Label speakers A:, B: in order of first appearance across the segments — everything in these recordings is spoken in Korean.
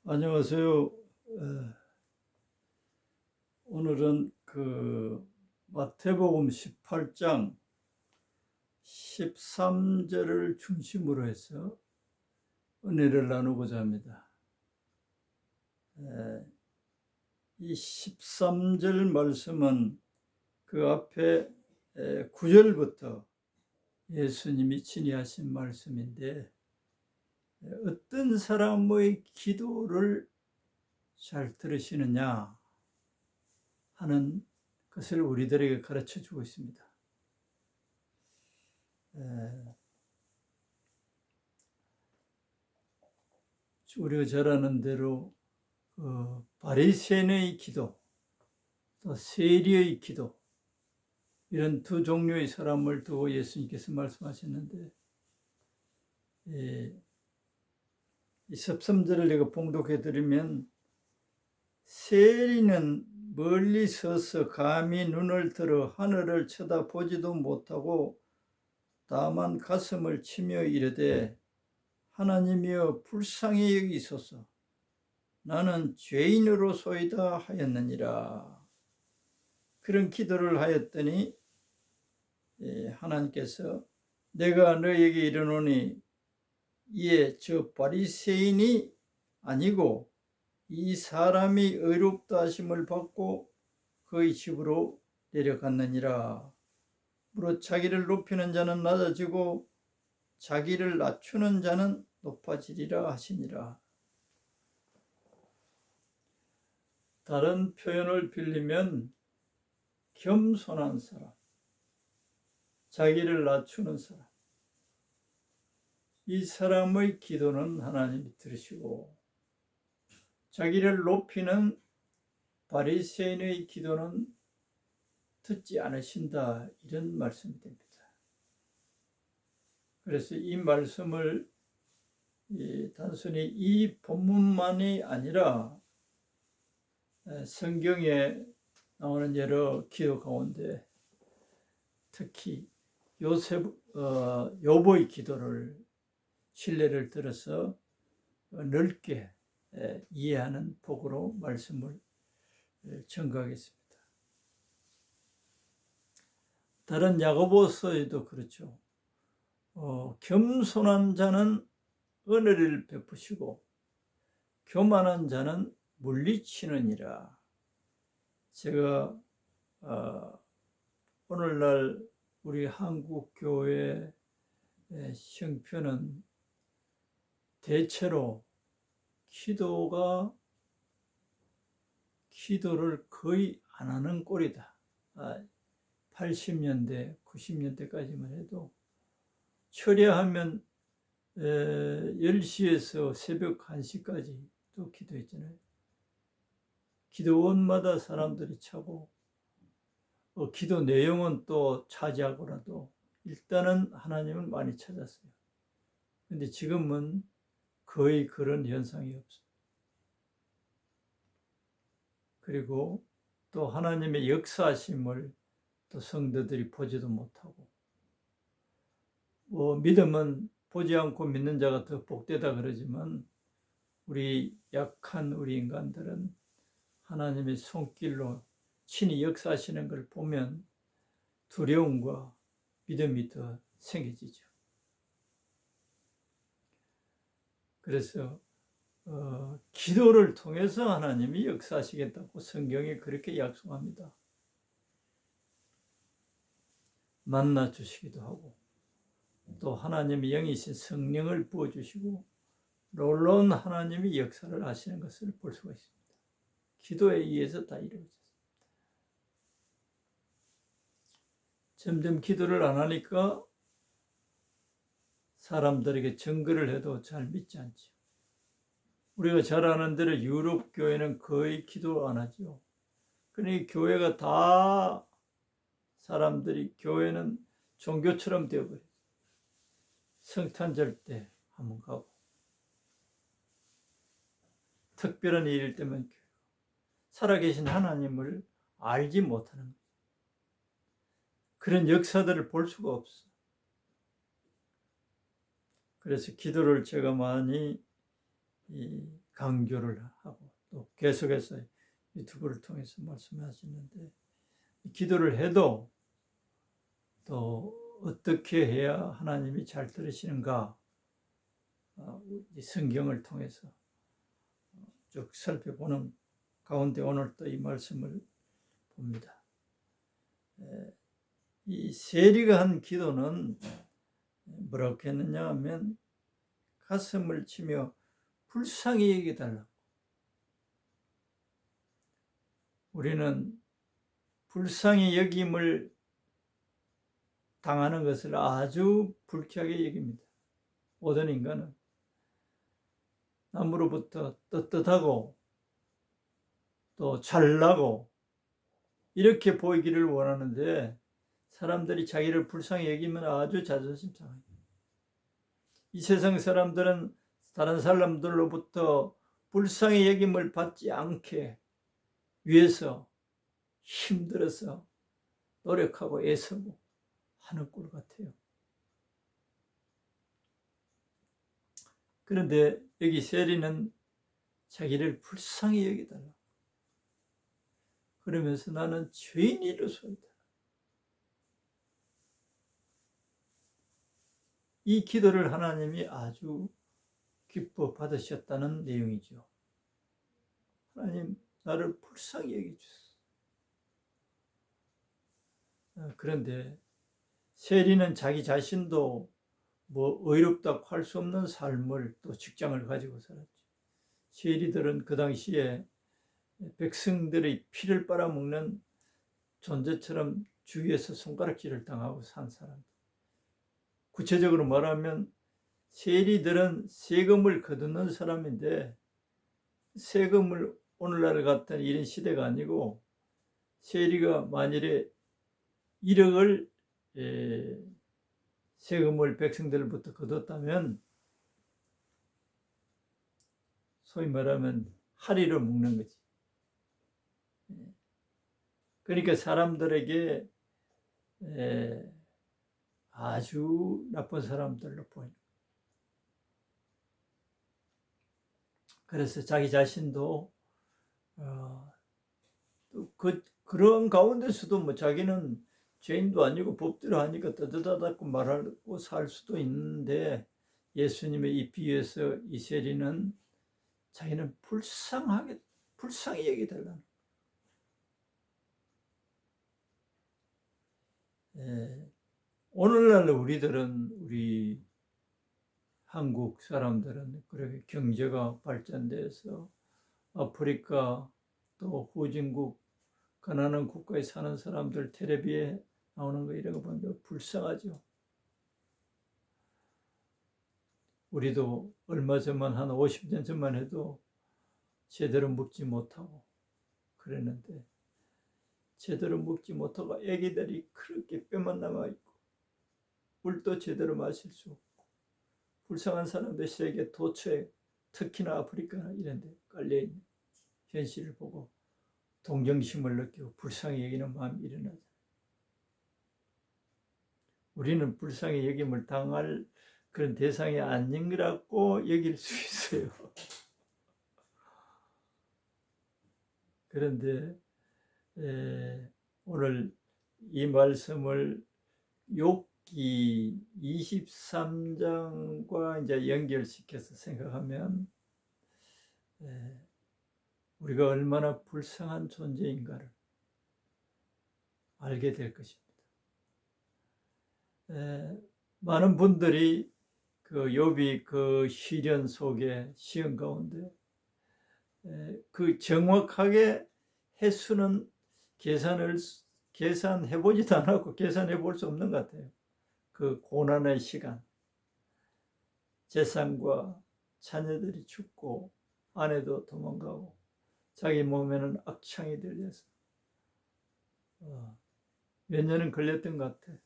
A: 안녕하세요. 오늘은 마태복음 18장 13절을 중심으로 해서 은혜를 나누고자 합니다. 이 13절 말씀은 그 앞에 9절부터 예수님이 친히 하신 말씀인데, 어떤 사람의 기도를 잘 들으시느냐 하는 것을 우리들에게 가르쳐 주고 있습니다. 우리가 잘 아는 대로 바리새인의 기도, 또 세리의 기도, 이런 두 종류의 사람을 두고 예수님께서 말씀하셨는데, 이 13절을 내가 봉독해 드리면, 세리는 멀리 서서 감히 눈을 들어 하늘을 쳐다보지도 못하고 다만 가슴을 치며 이르되, 하나님이여 불쌍히 여기소서, 나는 죄인으로소이다 하였느니라. 그런 기도를 하였더니 하나님께서 내가 너에게 이르노니 이에 저 바리새인이 아니고 이 사람이 의롭다 하심을 받고 그의 집으로 내려갔느니라. 무릇 자기를 높이는 자는 낮아지고 자기를 낮추는 자는 높아지리라 하시니라. 다른 표현을 빌리면 겸손한 사람, 자기를 낮추는 사람, 이 사람의 기도는 하나님이 들으시고, 자기를 높이는 바리새인의 기도는 듣지 않으신다, 이런 말씀이 됩니다. 그래서 이 말씀을 단순히 이 본문만이 아니라 성경에 나오는 여러 기도 가운데 특히 욥의 기도를 신뢰를 들어서 넓게 이해하는 복으로 말씀을 전가하겠습니다. 다른 야고보서에도 그렇죠. 겸손한 자는 은혜를 베푸시고 교만한 자는 물리치느니라. 제가 오늘날 우리 한국 교회 형편은 대체로 기도를 거의 안 하는 꼴이다. 80년대, 90년대까지만 해도 철야하면 10시에서 새벽 1시까지 또 기도했잖아요. 기도원마다 사람들이 차고, 기도 내용은 또 차지하고라도 일단은 하나님을 많이 찾았어요. 근데 지금은 거의 그런 현상이 없어요. 그리고 또 하나님의 역사하심을 또 성도들이 보지도 못하고, 믿음은 보지 않고 믿는 자가 더 복되다 그러지만, 우리 약한 우리 인간들은 하나님의 손길로 친히 역사하시는 걸 보면 두려움과 믿음이 더 생겨지죠. 그래서 기도를 통해서 하나님이 역사하시겠다고 성경이 그렇게 약속합니다. 만나 주시기도 하고, 또 하나님의 영이신 성령을 부어주시고 놀라운 하나님이 역사를 하시는 것을 볼 수가 있습니다. 기도에 의해서 다 이루어졌습니다. 점점 기도를 안 하니까 사람들에게 증거를 해도 잘 믿지 않죠. 우리가 잘 아는 대로 유럽 교회는 거의 기도 안 하죠. 그러니 교회가 다 사람들이 교회는 종교처럼 되어버려요. 성탄절 때 한번 가고, 특별한 일일 때면 살아계신 하나님을 알지 못하는 거예요. 그런 역사들을 볼 수가 없어. 그래서 기도를 제가 많이 강조를 하고 또 계속해서 유튜브를 통해서 말씀하시는데, 기도를 해도 또 어떻게 해야 하나님이 잘 들으시는가, 성경을 통해서 쭉 살펴보는 가운데 오늘 또 이 말씀을 봅니다. 이 세리가 한 기도는 뭐라고 했느냐 하면, 가슴을 치며 불쌍히 여겨달라고. 우리는 불쌍히 여김을 당하는 것을 아주 불쾌하게 여깁니다. 모든 인간은 남으로부터 떳떳하고 또 잘나고 이렇게 보이기를 원하는데, 사람들이 자기를 불쌍히 여기면 아주 자존심 상해요. 이 세상 사람들은 다른 사람들로부터 불쌍히 여김을 받지 않게 위해서 힘들어서 노력하고 애쓰고 하는 꼴 같아요. 그런데 여기 세리는 자기를 불쌍히 여기달라. 그러면서 나는 죄인이로소이다. 이 기도를 하나님이 아주 기뻐 받으셨다는 내용이죠. 하나님, 나를 불쌍히 여겨주소서. 그런데 세리는 자기 자신도 뭐 의롭다고 할 수 없는 삶을, 또 직장을 가지고 살았죠. 세리들은 그 당시에 백성들의 피를 빨아먹는 존재처럼 주위에서 손가락질을 당하고 산 사람들. 구체적으로 말하면 세리들은 세금을 거두는 사람인데, 세금을 오늘날 같은 이런 시대가 아니고, 세리가 만일에 1억을 세금을 백성들부터 거뒀다면 소위 말하면 하리를 먹는 거지. 그러니까 사람들에게 아주 나쁜 사람들로 보이는. 그래서 자기 자신도 그런 가운데서도 뭐 자기는 죄인도 아니고 법대로 하니까 떳떳하다고 말하고 살 수도 있는데, 예수님의 이 비유에서 이 세리는 자기는 불쌍히 여기달라는. 오늘날 우리 한국 사람들은 그렇게 경제가 발전돼서 아프리카 또 후진국 가난한 국가에 사는 사람들 텔레비에 나오는 거 이런 거 보면 불쌍하죠. 우리도 얼마 전만, 한 50년 전만 해도 제대로 먹지 못하고 그랬는데, 제대로 먹지 못하고 아기들이 그렇게 뼈만 남아있고 물도 제대로 마실 수 없고, 불쌍한 사람들 세계 도처에, 특히나 아프리카나 이런 데 깔려있는 현실을 보고 동정심을 느끼고 불쌍히 여기는 마음이 일어나죠. 우리는 불쌍히 여김을 당할 그런 대상이 아닌 거라고 여길 수 있어요. 그런데 오늘 이 말씀을 욥기 23장과 이제 연결시켜서 생각하면 우리가 얼마나 불쌍한 존재인가를 알게 될 것입니다. 많은 분들이 그 욥이 그 시련 속에, 시험 가운데 그 정확하게 횟수는 계산해 보지도 않았고 계산해 볼 수 없는 것 같아요. 그 고난의 시간, 재산과 자녀들이 죽고 아내도 도망가고 자기 몸에는 악창이 들려서 몇 년은 걸렸던 것 같아.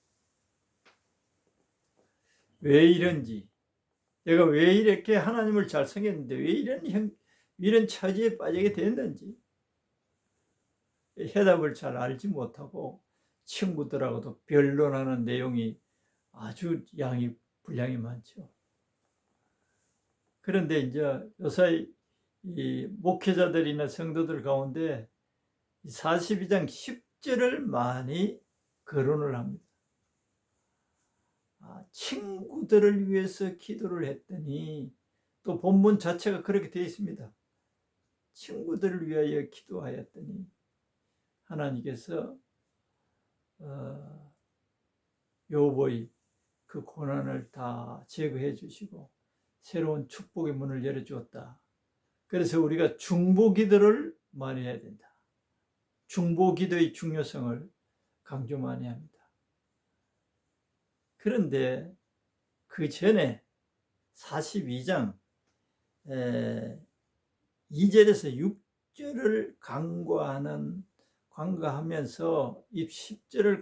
A: 왜 이런지, 내가 왜 이렇게 하나님을 잘 섬겼는데 왜 이런 처지에 빠지게 됐는지 해답을 잘 알지 못하고 친구들하고도 변론하는 내용이 아주 분량이 많죠. 그런데 이제 요사이 이 목회자들이나 성도들 가운데 42장 10절을 많이 거론을 합니다. 친구들을 위해서 기도를 했더니, 또 본문 자체가 그렇게 되어 있습니다. 친구들을 위하여 기도하였더니 하나님께서 욥의 그 고난을 다 제거해 주시고 새로운 축복의 문을 열어주었다. 그래서 우리가 중보기도를 많이 해야 된다. 중보기도의 중요성을 강조 많이 합니다. 그런데 그 전에 42장 2절에서 6절을 강조하면서 이 10절을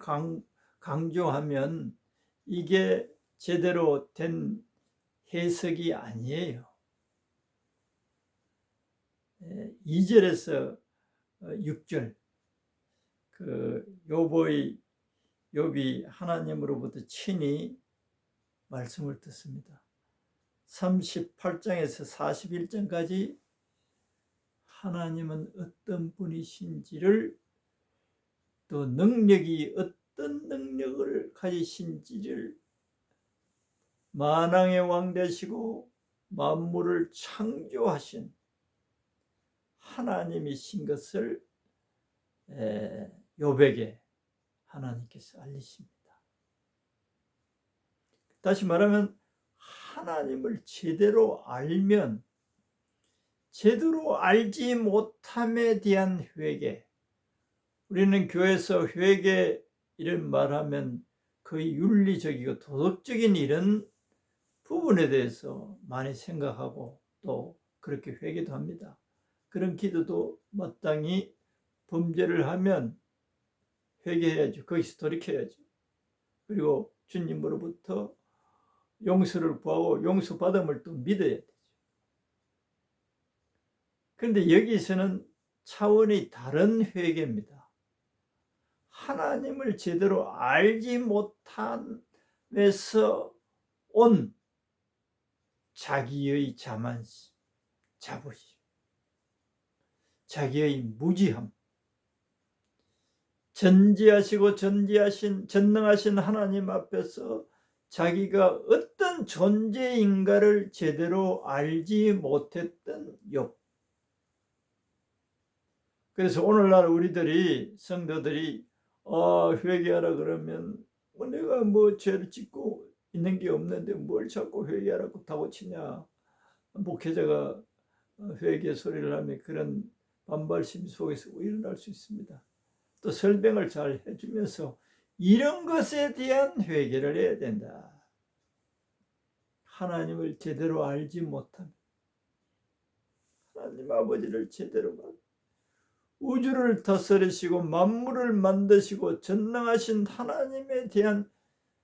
A: 강조하면 이게 제대로 된 해석이 아니에요. 2절에서 6절 그 욥이 하나님으로부터 친히 말씀을 듣습니다. 38장에서 41장까지 하나님은 어떤 분이신지를, 또 능력이 어떤 능력을 가지신지를, 만왕의 왕 되시고 만물을 창조하신 하나님이신 것을 욥에게 하나님께서 알리십니다. 다시 말하면 하나님을 제대로 알면 제대로 알지 못함에 대한 회개, 우리는 교회에서 회개 이런 말하면 거의 윤리적이고 도덕적인 이런 부분에 대해서 많이 생각하고 또 그렇게 회개도 합니다. 그런 기도도 마땅히 범죄를 하면 회개해야죠. 거기서 돌이켜야죠. 그리고 주님으로부터 용서를 구하고 용서받음을 또 믿어야 되죠. 그런데 여기서는 차원이 다른 회개입니다. 하나님을 제대로 알지 못함에서 온 자기의 자만심, 자부심, 자기의 무지함, 전지하시고 전능하신 하나님 앞에서 자기가 어떤 존재인가를 제대로 알지 못했던 욥. 그래서 오늘날 우리들이, 성도들이 회개하라 그러면 내가 죄를 짓고 있는 게 없는데 뭘 자꾸 회개하라고 다고치냐, 목회자가 회개 소리를 하면 그런 반발심 속에서 일어날 수 있습니다. 또 설명을 잘 해주면서 이런 것에 대한 회개를 해야 된다. 하나님을 제대로 알지 못한, 하나님 아버지를 제대로 우주를 다스리시고 만물을 만드시고 전능하신 하나님에 대한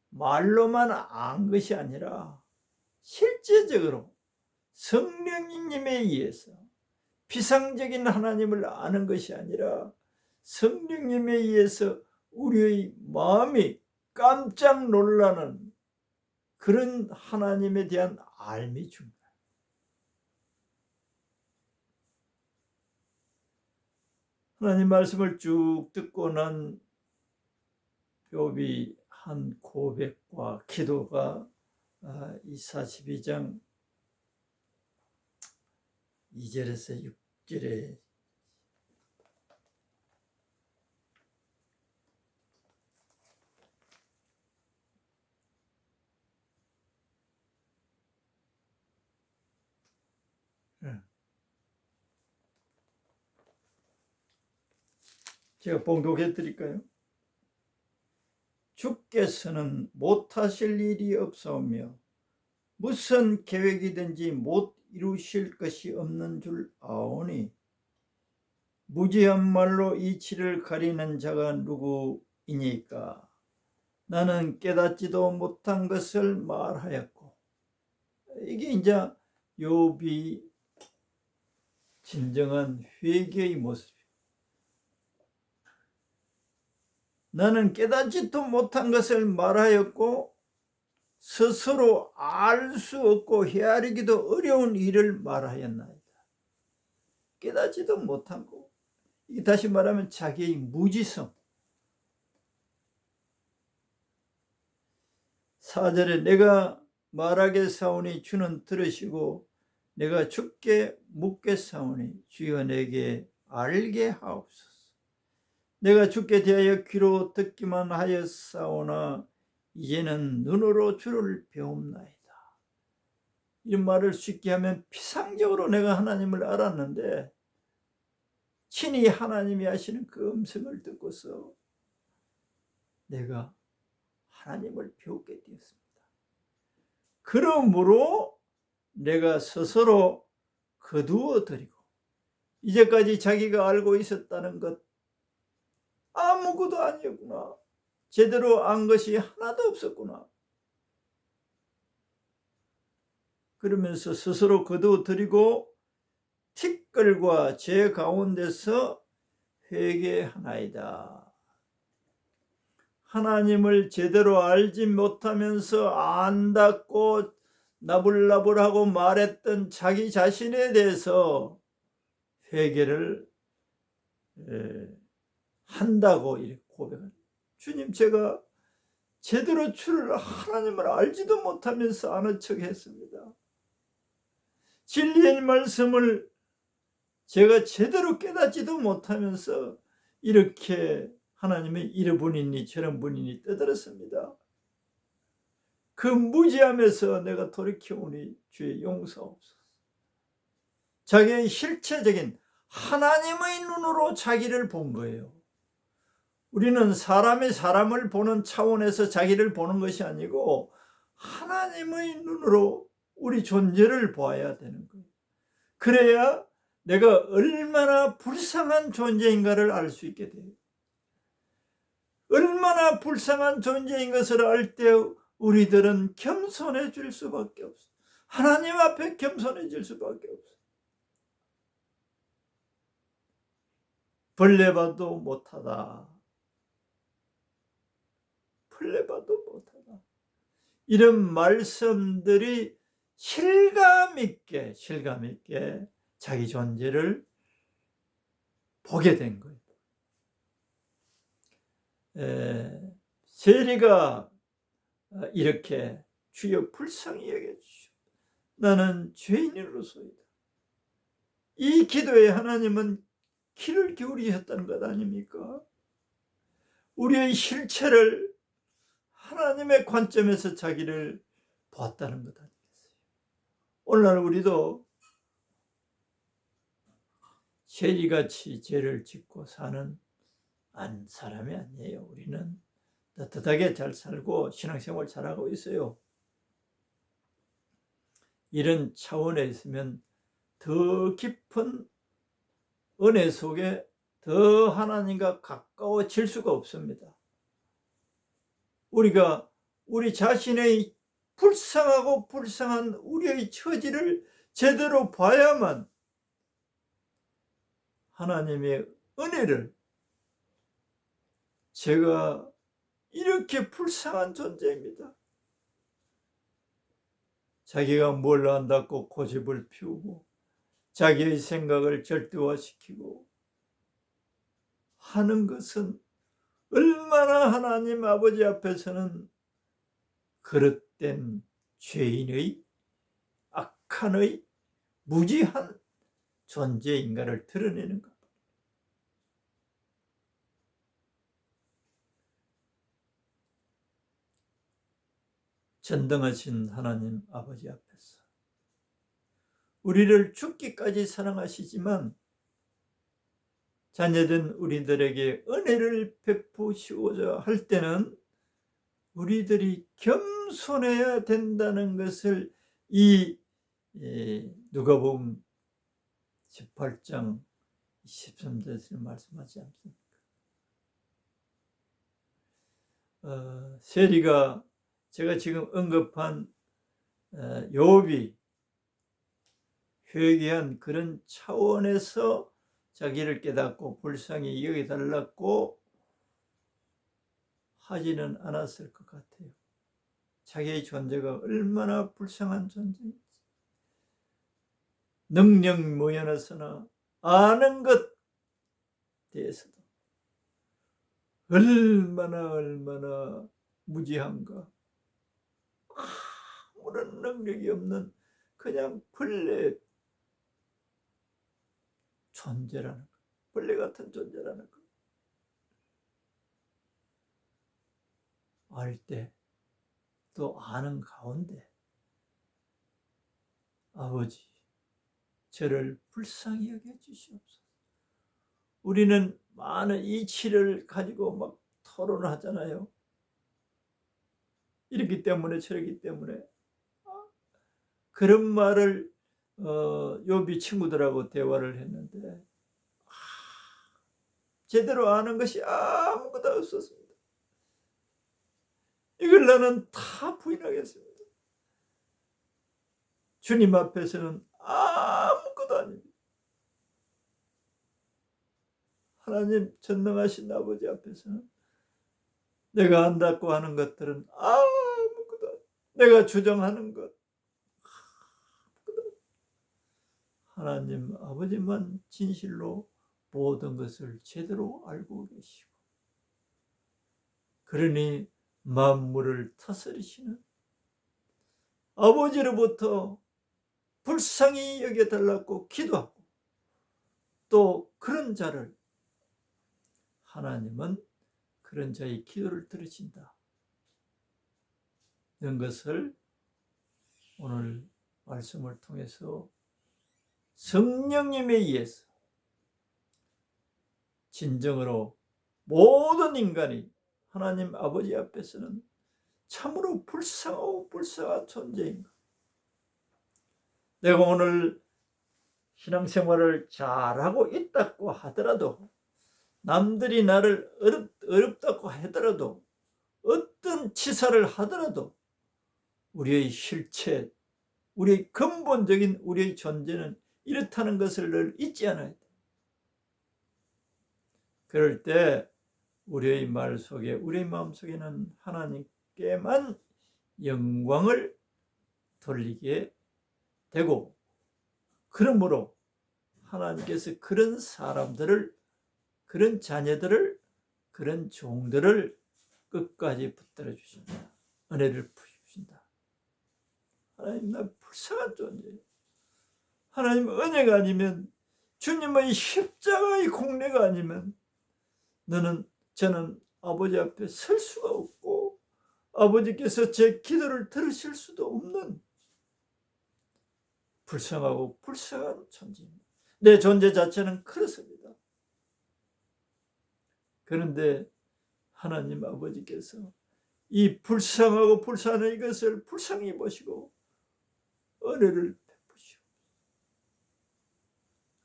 A: 말로만 안 것이 아니라 실제적으로 성령님에 의해서 피상적인 하나님을 아는 것이 아니라 성령님에 의해서 우리의 마음이 깜짝 놀라는 그런 하나님에 대한 알미 중요해요. 하나님 말씀을 쭉 듣고 난 욥이 한 고백과 기도가 이 42장 2절에서 6절에 제가 봉독해 드릴까요? 주께서는 못하실 일이 없사오며 무슨 계획이든지 못 이루실 것이 없는 줄 아오니 무지한 말로 이치를 가리는 자가 누구이니까. 나는 깨닫지도 못한 것을 말하였고. 이게 이제 욥이 진정한 회개의 모습이에요. 나는 깨닫지도 못한 것을 말하였고 스스로 알 수 없고 헤아리기도 어려운 일을 말하였나이다. 깨닫지도 못한 거. 이게 다시 말하면 자기의 무지성. 4절에 내가 말하겠사오니 주는 들으시고 내가 주께 묻겠사오니 주여 내게 알게 하옵소서. 내가 주께 대하여 귀로 듣기만 하였사오나 이제는 눈으로 주를 배움나이다. 이런 말을 쉽게 하면 피상적으로 내가 하나님을 알았는데 친히 하나님이 하시는 그 음성을 듣고서 내가 하나님을 배우게 되었습니다. 그러므로 내가 스스로 거두어 드리고 이제까지 자기가 알고 있었다는 것 아무것도 아니었구나. 제대로 안 것이 하나도 없었구나. 그러면서 스스로 거두어 드리고 티끌과 제 가운데서 회개하나이다. 하나님을 제대로 알지 못하면서 안다고 나불나불하고 말했던 자기 자신에 대해서 회개를 한다고 이렇게 고백합니다. 주님, 제가 제대로 주를 하나님을 알지도 못하면서 아는 척 했습니다. 진리의 말씀을 제가 제대로 깨닫지도 못하면서 이렇게 하나님의 이런 분이니 저런 분이니 떠들었습니다. 그 무지함에서 내가 돌이켜오니 주의 용서옵소서. 자기의 실체적인 하나님의 눈으로 자기를 본 거예요. 우리는 사람이 사람을 보는 차원에서 자기를 보는 것이 아니고 하나님의 눈으로 우리 존재를 보아야 되는 거예요. 그래야 내가 얼마나 불쌍한 존재인가를 알 수 있게 돼요. 얼마나 불쌍한 존재인 것을 알 때 우리들은 겸손해질 수밖에 없어. 하나님 앞에 겸손해질 수밖에 없어. 벌레봐도 못하다. 벌레봐도 못하다. 이런 말씀들이 실감 있게 자기 존재를 보게 된 거예요. 세리가 이렇게 주여 불쌍히 여겨주시오. 나는 죄인으로소이다. 이 기도에 하나님은 귀를 기울이셨다는 것 아닙니까? 우리의 실체를 하나님의 관점에서 자기를 보았다는 것 아니겠어요? 오늘날 우리도 세리같이 죄를 짓고 사는 사람이 아니에요. 우리는 떳떳하게 잘 살고 신앙생활 잘하고 있어요. 이런 차원에 있으면 더 깊은 은혜 속에 더 하나님과 가까워질 수가 없습니다. 우리가 우리 자신의 불쌍하고 불쌍한 우리의 처지를 제대로 봐야만 하나님의 은혜를, 제가 이렇게 불쌍한 존재입니다. 자기가 뭘 안다고 고집을 피우고 자기의 생각을 절대화시키고 하는 것은 얼마나 하나님 아버지 앞에서는 그릇된 죄인의 악한의 무지한 존재인가를 드러내는 것. 전능하신 하나님 아버지 앞에서 우리를 죽기까지 사랑하시지만 자녀된 우리들에게 은혜를 베푸시고자 할 때는 우리들이 겸손해야 된다는 것을 이 누가복음 18장 23절에서 말씀하지 않습니까? 세리가 제가 지금 언급한 욥이 회개한 그런 차원에서 자기를 깨닫고 불쌍히 여겨달라고 하지는 않았을 것 같아요. 자기의 존재가 얼마나 불쌍한 존재인지. 능력 모여나서나 아는 것 대해서도 얼마나 무지한가. 아무런 능력이 없는 그냥 벌레 존재라는 것, 벌레 같은 존재라는 것 알 때, 또 아는 가운데 아버지, 저를 불쌍히 여겨주시옵소서. 우리는 많은 이치를 가지고 막 토론을 하잖아요. 이렇기 때문에 저렇기 때문에 그런 말을 욥이 친구들하고 대화를 했는데 제대로 아는 것이 아무것도 없었습니다. 이걸 나는 다 부인하겠습니다. 주님 앞에서는 아무것도 아닙니다. 하나님 전능하신 아버지 앞에서는 내가 안다고 하는 것들은 아무것도 아닙니다. 내가 주장하는 것 하나님 아버지만 진실로 모든 것을 제대로 알고 계시고, 그러니 만물을 다스리시는 아버지로부터 불쌍히 여겨달라고 기도하고, 또 그런 자를 하나님은 그런 자의 기도를 들으신다. 이런 것을 오늘 말씀을 통해서 성령님에 의해서 진정으로 모든 인간이 하나님 아버지 앞에서는 참으로 불쌍하고 불쌍한 존재인가. 내가 오늘 신앙생활을 잘하고 있다고 하더라도, 남들이 나를 어렵다고 하더라도, 어떤 치사를 하더라도 우리의 실체, 우리의 근본적인 우리의 존재는 이렇다는 것을 늘 잊지 않아야 돼. 그럴 때 우리의 말 속에, 우리의 마음 속에는 하나님께만 영광을 돌리게 되고, 그러므로 하나님께서 그런 사람들을, 그런 자녀들을, 그런 종들을 끝까지 붙들어 주신다. 은혜를 부으신다. 하나님, 나 불쌍한 존재예요. 하나님 은혜가 아니면, 주님의 십자가의 공례가 아니면 저는 아버지 앞에 설 수가 없고, 아버지께서 제 기도를 들으실 수도 없는 불쌍하고 불쌍한 존재입니다. 내 존재 자체는 그렇습니다. 그런데 하나님 아버지께서 이 불쌍하고 불쌍한 이것을 불쌍히 보시고 은혜를 베푸시옵소서.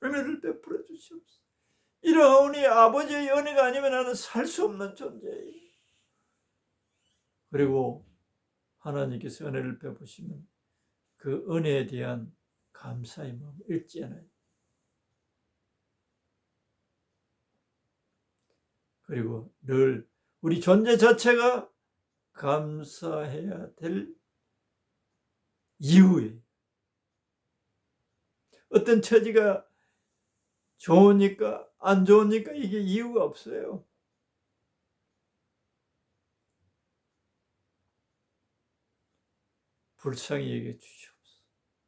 A: 은혜를 베풀어 주시옵소서. 이러하오니 아버지의 은혜가 아니면 나는 살 수 없는 존재예요. 그리고 하나님께서 은혜를 베푸시면 그 은혜에 대한 감사의 마음 잃지 않아요. 그리고 늘 우리 존재 자체가 감사해야 될 이유예요. 어떤 처지가 좋으니까 안 좋으니까 이게 이유가 없어요. 불쌍히 여겨 주시옵소서.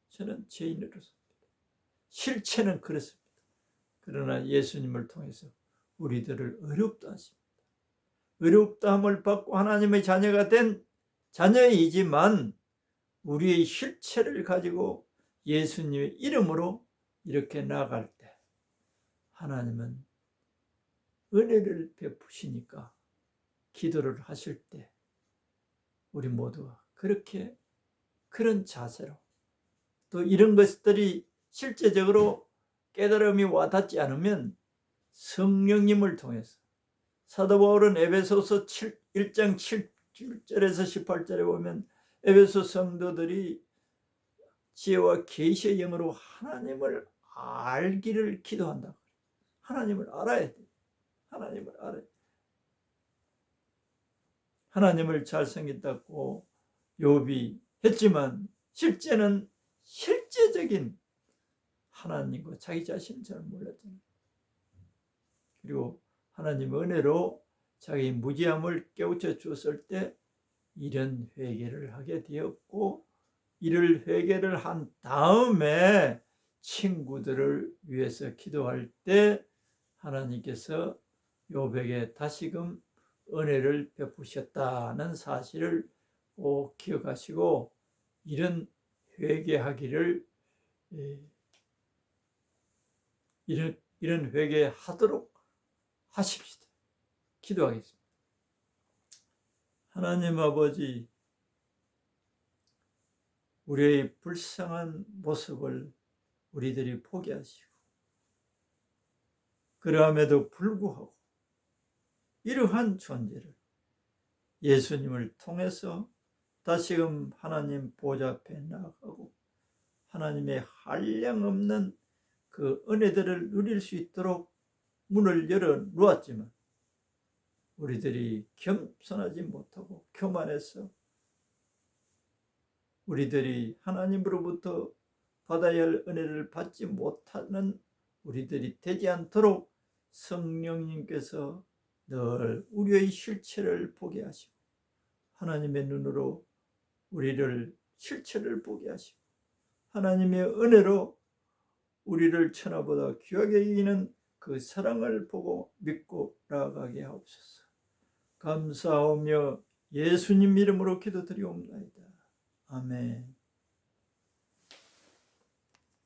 A: 저는 죄인으로서입니다. 실체는 그렇습니다. 그러나 예수님을 통해서 우리들을 어렵다 하십니다. 어렵다함을 받고 하나님의 자녀가 된 자녀이지만 우리의 실체를 가지고 예수님의 이름으로 이렇게 나아갈 때 하나님은 은혜를 베푸시니까 기도를 하실 때 우리 모두가 그렇게 그런 자세로, 또 이런 것들이 실제적으로 깨달음이 와닿지 않으면 성령님을 통해서, 사도 바울은 에베소서 1장 7절에서 18절에 보면 에베소 성도들이 지혜와 계시의 영으로 하나님을 알기를 기도한다. 하나님을 알아야 돼. 하나님을 알아야 돼. 하나님을 잘생겼다고 욥이 했지만 실제는 실제적인 하나님과 자기 자신을 잘 몰랐잖아요. 그리고 하나님 은혜로 자기 무지함을 깨우쳐 주었을 때 이런 회개를 하게 되었고, 이를 회개를 한 다음에 친구들을 위해서 기도할 때 하나님께서 욥에게 다시금 은혜를 베푸셨다는 사실을 꼭 기억하시고 이런 회개하기를 이런 회개하도록 하십시다. 기도하겠습니다. 하나님 아버지, 우리의 불쌍한 모습을 우리들이 포기하시고 그러함에도 불구하고 이러한 존재를 예수님을 통해서 다시금 하나님 보좌 앞에 나아가고 하나님의 한량없는 그 은혜들을 누릴 수 있도록 문을 열어 놓았지만 우리들이 겸손하지 못하고 교만해서 우리들이 하나님으로부터 받아야 할 은혜를 받지 못하는 우리들이 되지 않도록 성령님께서 늘 우리의 실체를 보게 하시고 하나님의 눈으로 우리를 실체를 보게 하시고 하나님의 은혜로 우리를 천하보다 귀하게 여기는 그 사랑을 보고 믿고 나아가게 하옵소서. 감사하며 예수님 이름으로 기도드리옵나이다. 아멘.